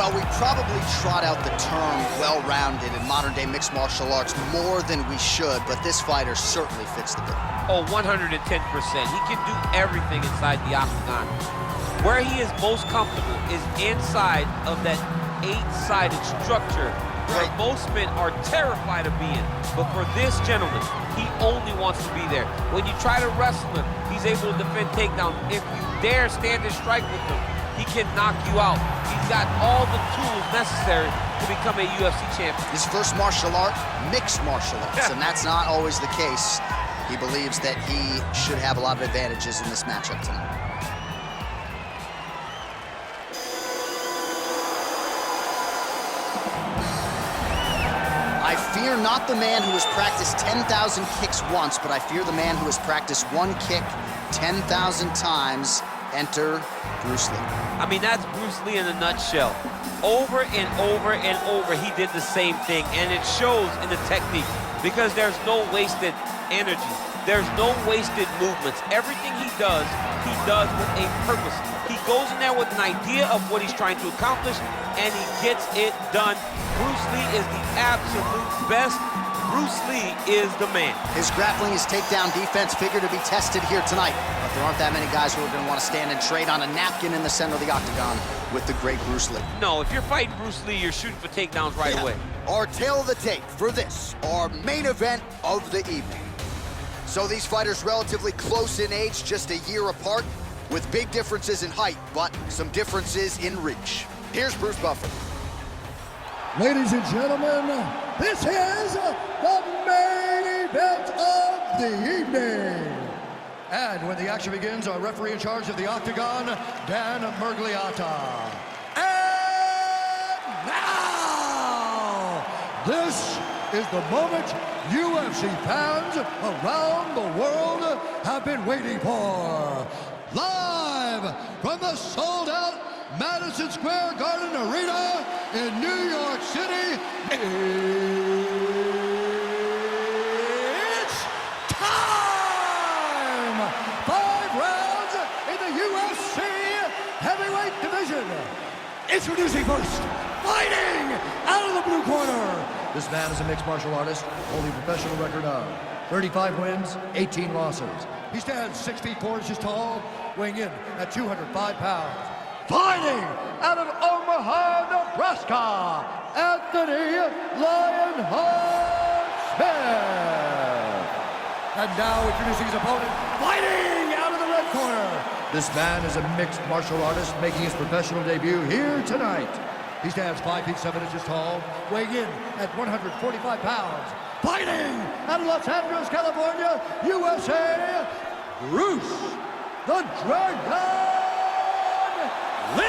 Well, we probably trot out the term well-rounded in modern-day mixed martial arts more than we should, but this fighter certainly fits the bill. Oh, 110%. He can do everything inside the octagon. Where he is most comfortable is inside of that 8-sided structure where most men are terrified of being. But for this gentleman, he only wants to be there. When you try to wrestle him, he's able to defend takedowns. If you dare stand and strike with him, he can knock you out. He's got all the tools necessary to become a UFC champion. His first martial art, mixed martial arts, and that's not always the case. He believes that he should have a lot of advantages in this matchup tonight. I fear not the man who has practiced 10,000 kicks once, but I fear the man who has practiced one kick 10,000 times. Enter Bruce Lee. I mean, that's Bruce Lee in a nutshell. Over and over and over, he did the same thing, and it shows in the technique because there's no wasted energy. There's no wasted movements. Everything he does with a purpose. He goes in there with an idea of what he's trying to accomplish, and he gets it done. Bruce Lee is the absolute best. Bruce Lee is the man. His grappling, his takedown defense figure to be tested here tonight. But there aren't that many guys who are going to want to stand and trade on a napkin in the center of the octagon with the great Bruce Lee. No, if you're fighting Bruce Lee, you're shooting for takedowns right away. Our tail of the tape for this, our main event of the evening. So these fighters relatively close in age, just a year apart, with big differences in height, but some differences in reach. Here's Bruce Buffer. Ladies and gentlemen, this is the main event of the evening. And when the action begins, our referee in charge of the octagon, Dan Murgliata. And now, this is the moment UFC fans around the world have been waiting for. Live from the sold-out Madison Square Garden Arena in New York City, it's time! 5 rounds in the UFC heavyweight division. Introducing first, fighting out of the blue corner. This man is a mixed martial artist, holding a professional record of 35 wins, 18 losses. He stands 6 feet 4 inches tall, weighing in at 205 pounds. Fighting out of Omaha, Nebraska, Anthony Lionheart Smith. And now introducing his opponent, fighting out of the red corner. This man is a mixed martial artist making his professional debut here tonight. He stands 5 feet 7 inches tall, weighing in at 145 pounds. Fighting out of Los Angeles, California, USA, Bruce the Dragon Lee!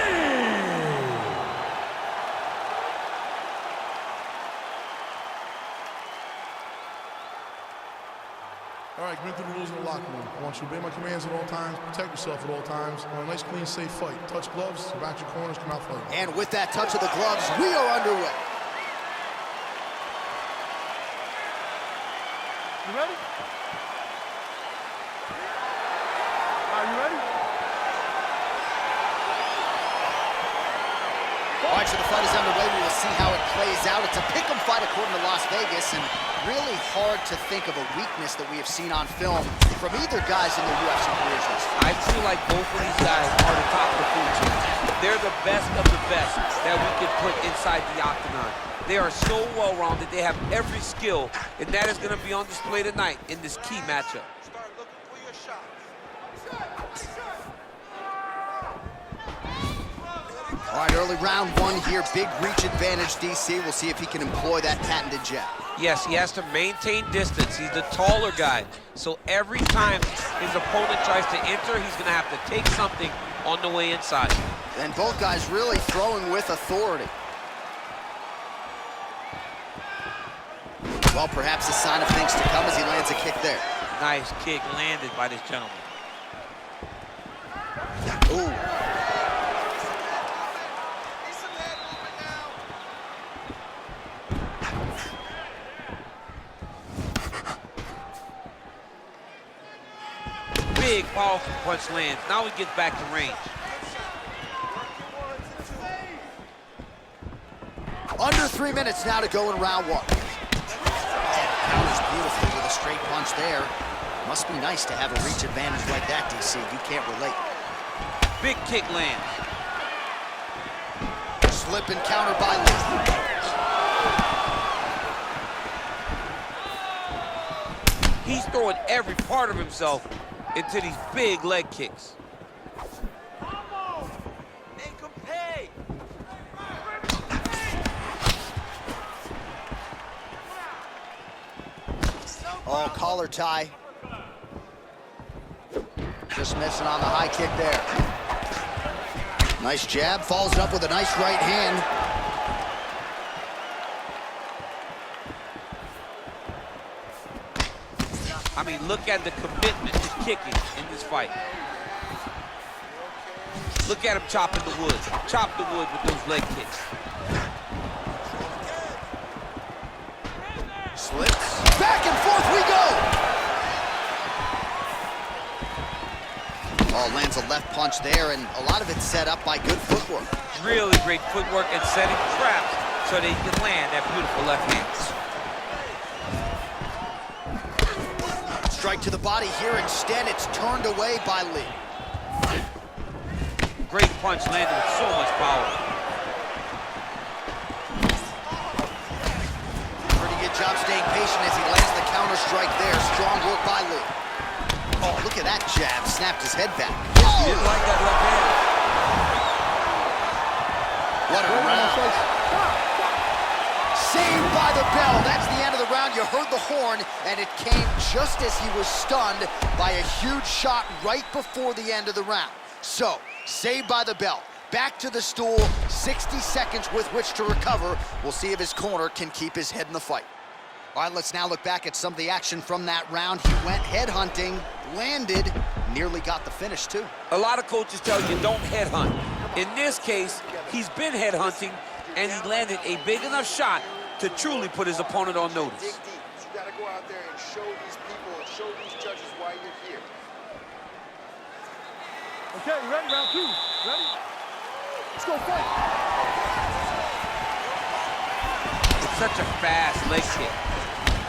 All right, commit to the rules of the locker room. I want you to obey my commands at all times, protect yourself at all times. I want a nice, clean, safe fight. Touch gloves, back your corners, come out fighting. And with that touch of the gloves, we are underway. You ready? Are you ready? All right, so the fight is underway. We will see how it plays out. It's a pick'em fight according to Las Vegas, and really hard to think of a weakness that we have seen on film from either guys in their UFC careers. I feel like both of these guys are the top of the food chain. They're the best of the best that we could put inside the octagon. They are so well-rounded. They have every skill, and that is going to be on display tonight in this key matchup. Start looking for your shots. All right, early round 1 here. Big reach advantage, DC. We'll see if he can employ that patented jab. Yes, he has to maintain distance. He's the taller guy. So every time his opponent tries to enter, he's going to have to take something on the way inside. And both guys really throwing with authority. Well, perhaps a sign of things to come as he lands a kick there. Nice kick landed by this gentleman. Ooh. Big, powerful punch lands. Now he gets back to range. Under 3 minutes now to go in round one. Counters beautifully with a straight punch there. Must be nice to have a reach advantage like that, DC. You can't relate. Big kick lands. Slip and counter by Lee. He's throwing every part of himself into these big leg kicks. Make him pay. Oh, collar tie. Just missing on the high kick there. Nice jab, follows it up with a nice right hand. I mean, look at the commitment to kicking in this fight. Look at him chopping the wood. Chop the wood with those leg kicks. Slips. Back and forth we go. Oh, lands a left punch there, and a lot of it set up by good footwork. Really great footwork and setting traps so that he can land that beautiful left hand. Strike to the body here. Instead, it's turned away by Lee. Great punch landed with so much power. Pretty good job staying patient as he lands the counter strike there. Strong work by Lee. Oh, look at that jab. Snapped his head back. He didn't like that left hand. What a round. Saved by the bell. That's the end of the round. You heard the horn, and it came just as he was stunned by a huge shot right before the end of the round. So, saved by the bell. Back to the stool. 60 seconds with which to recover. We'll see if his corner can keep his head in the fight. All right, let's now look back at some of the action from that round. He went headhunting, landed, nearly got the finish, too. A lot of coaches tell you don't headhunt. In this case, he's been headhunting, and he landed a big enough shot to truly put his opponent on notice. Dig deep. You got to go out there and show these people and show these judges why you're here. Okay, you ready? Round two. Ready? Let's go fight. It's such a fast leg kick.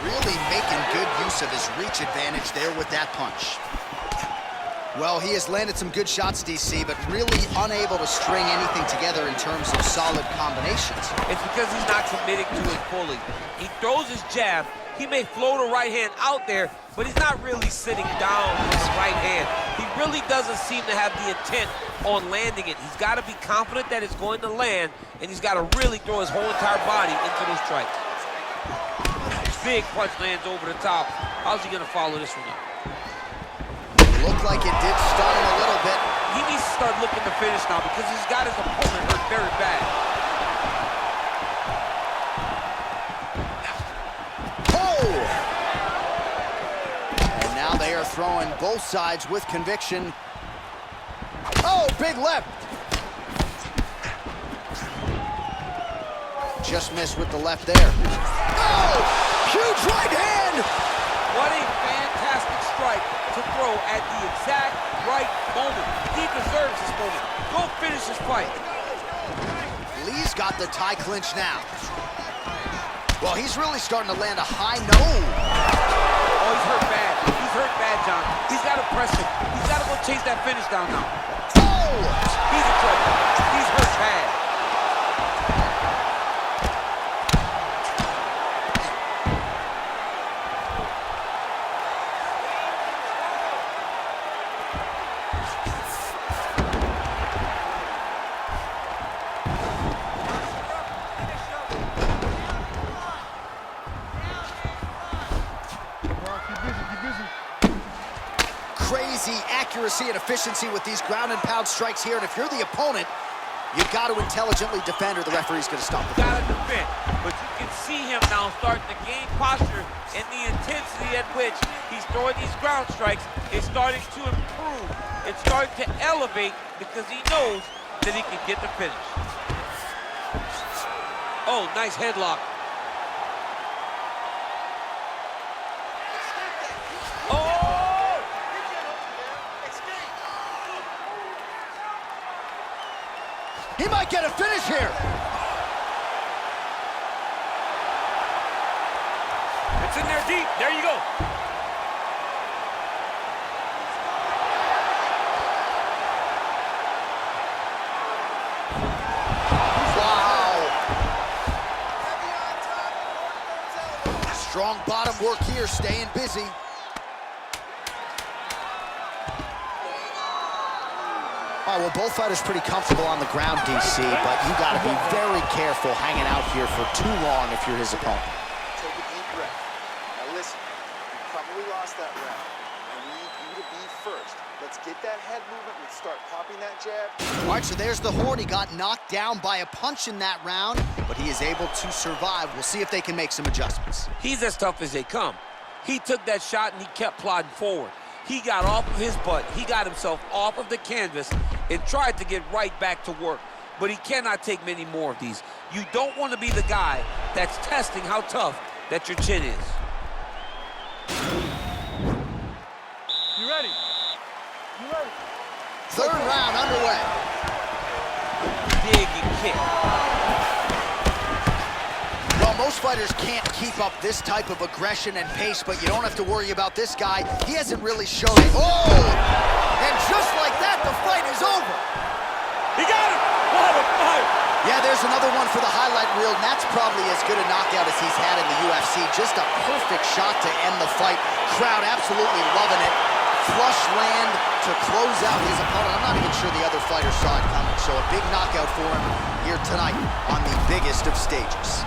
Really making good use of his reach advantage there with that punch. Well, he has landed some good shots, DC, but really unable to string anything together in terms of solid combinations. It's because he's not committing to it fully. He throws his jab. He may float a right hand out there, but he's not really sitting down with his right hand. He really doesn't seem to have the intent on landing it. He's got to be confident that it's going to land, and he's got to really throw his whole entire body into those strikes. Big punch lands over the top. How's he going to follow this one up? Looked like it did stun him a little bit. He needs to start looking to finish now because he's got his opponent hurt very bad. Oh! And now they are throwing both sides with conviction. Oh, big left. Just missed with the left there. Oh! Huge right hand! What a fantastic strike to throw at the exact right moment. He deserves this moment. Go finish his fight. Lee's got the tie clinch now. Well, he's really starting to land a high no. Oh, he's hurt bad. He's hurt bad, John. He's got to press him. He's got to go chase that finish down now. Oh! He's in trouble. He's hurt bad. Crazy accuracy and efficiency with these ground and pound strikes here. And if you're the opponent, you've got to intelligently defend or the referee's going to stop the Got to defend. But you can see him now starting to gain posture, and the intensity at which he's throwing these ground strikes is starting to improve. It's starting to elevate because he knows that he can get the finish. Oh, nice headlock. He might get a finish here. Gets in there deep. There you go. Strong bottom work here, staying busy. All right, well, both fighters pretty comfortable on the ground, DC, but you got to be very careful hanging out here for too long if you're his opponent. Take a deep breath. Now listen, you probably lost that round. I need you to be first. Let's get that head movement. Let's start popping that jab. All right, so there's the Horde. He got knocked down by a punch in that round, but he is able to survive. We'll see if they can make some adjustments. He's as tough as they come. He took that shot and he kept plodding forward. He got off of his butt. He got himself off of the canvas and tried to get right back to work. But he cannot take many more of these. You don't want to be the guy that's testing how tough that your chin is. You ready? You ready? Third round underway. Dig and kick. Well, most fighters can't keep up this type of aggression and pace, but you don't have to worry about this guy. He hasn't really shown it. Oh! And just like that, the fight is over. He got him! What a fight! Yeah, there's another one for the highlight reel, and that's probably as good a knockout as he's had in the UFC. Just a perfect shot to end the fight. Crowd absolutely loving it. Flush land to close out his opponent. I'm not even sure the other fighter saw it coming, so a big knockout for him here tonight on the biggest of stages.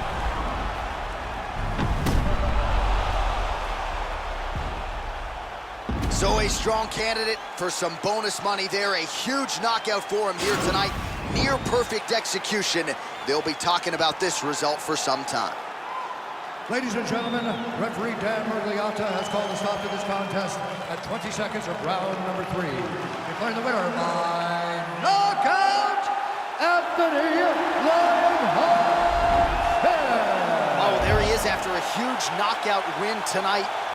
So a strong candidate for some bonus money there. A huge knockout for him here tonight. Near perfect execution. They'll be talking about this result for some time. Ladies and gentlemen, referee Dan Mergliotta has called a stop to this contest at 20 seconds of round number 3. Declaring the winner by knockout, Anthony Lionheart. Oh, there he is after a huge knockout win tonight.